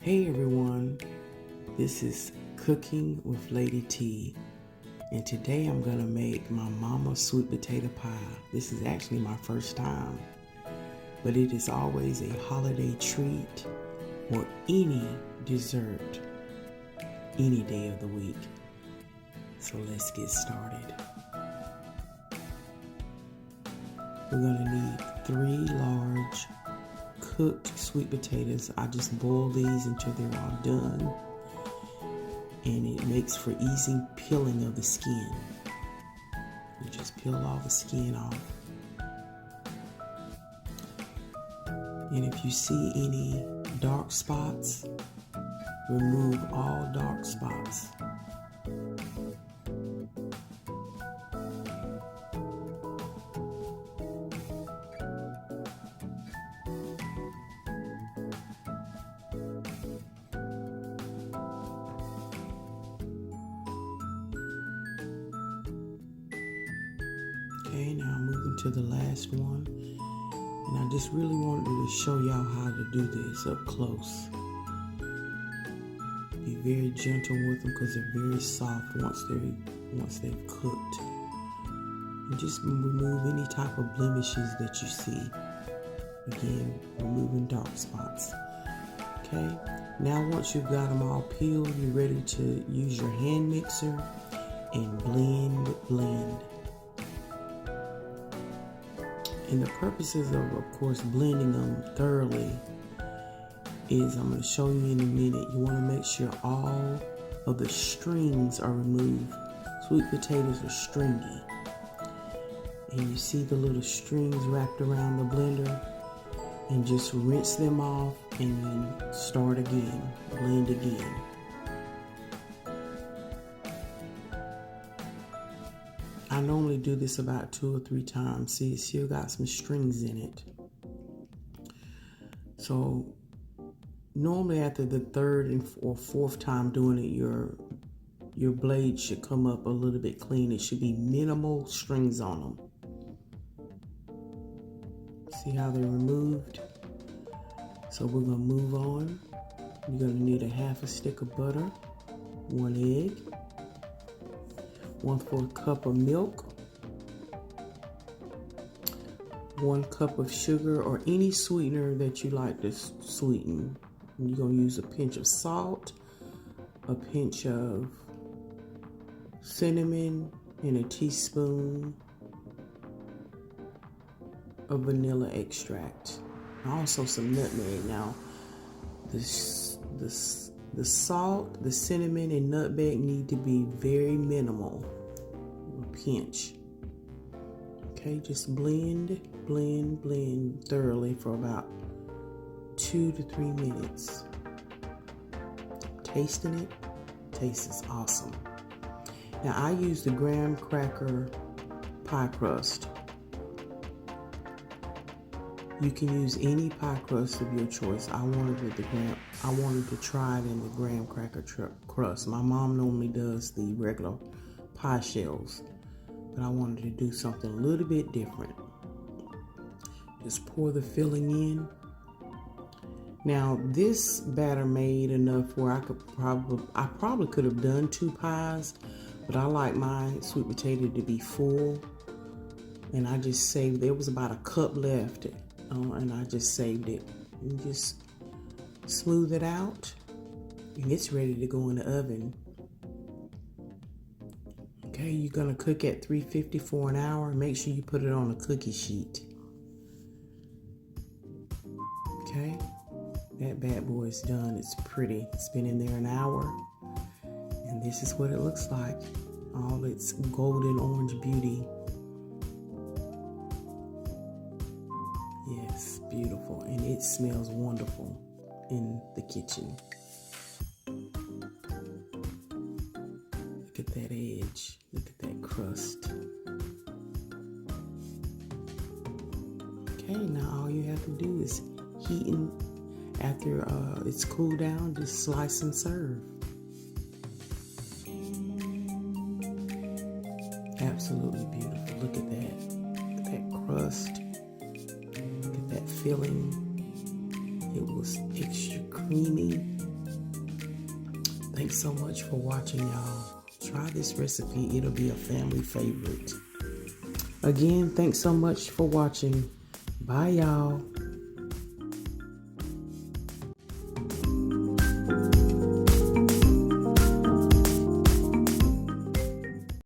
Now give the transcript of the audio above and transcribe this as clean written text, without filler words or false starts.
Hey everyone, this is Cooking with Lady T, and today I'm gonna make my mama's sweet potato pie. This is actually my first time, but it is always a holiday treat or any dessert, any day of the week. So let's get started. We're gonna need 3 large cooked sweet potatoes. I just boil these until they're all done, and it makes for easy peeling of the skin. You just peel all the skin off, and if you see any dark spots, remove all dark spots. Okay, now I'm moving to the last one, and I just really wanted to show y'all how to do this up close. Be very gentle with them because they're very soft once they've cooked. And just remove any type of blemishes that you see. Again, removing dark spots. Okay, now once you've got them all peeled, you're ready to use your hand mixer and blend. And the purposes of course, blending them thoroughly is, I'm going to show you in a minute. You want to make sure all of the strings are removed. Sweet potatoes are stringy. And you see the little strings wrapped around the blender, and just rinse them off and then start again, blend again. I normally do this about 2 or 3 times. See, it's still got some strings in it. So normally after the 3rd or 4th time doing it, your blade should come up a little bit clean. It should be minimal strings on them. See how they're removed? So we're gonna move on. You're gonna need a 1/2 stick of butter, 1 egg, 1/4 cup of milk, 1 cup of sugar or any sweetener that you like to sweeten. You're going to use a pinch of salt, a pinch of cinnamon, and a teaspoon of vanilla extract. Also some nutmeg. Now, the salt, the cinnamon, and nutmeg need to be very minimal. A pinch. Okay, just blend thoroughly for about 2 to 3 minutes. Tasting it, tastes awesome. Now I use the graham cracker pie crust. You can use any pie crust of your choice. I wanted to try it in the graham cracker crust. My mom normally does the regular pie shells, but I wanted to do something a little bit different. Just pour the filling in. Now this batter made enough where I probably could have done 2 pies, but I like my sweet potato to be full, and I just saved. There was about 1 cup left, and I just saved it. And just smooth it out, and it's ready to go in the oven. Okay, you're gonna cook at 350 for an hour. Make sure you put it on a cookie sheet. Okay, that bad boy is done. It's pretty. It's been in there an hour, and this is what it looks like. All its golden orange beauty. Yes, beautiful, and it smells wonderful in the kitchen. Look at that edge. Look at that crust. Okay, now all you have to do is heaten. After it's cooled down, just slice and serve. Absolutely beautiful. Look at that. Look at that crust. Look at that filling. It was extra creamy. Thanks so much for watching, y'all. Try this recipe. It'll be a family favorite. Again, thanks so much for watching. Bye, y'all.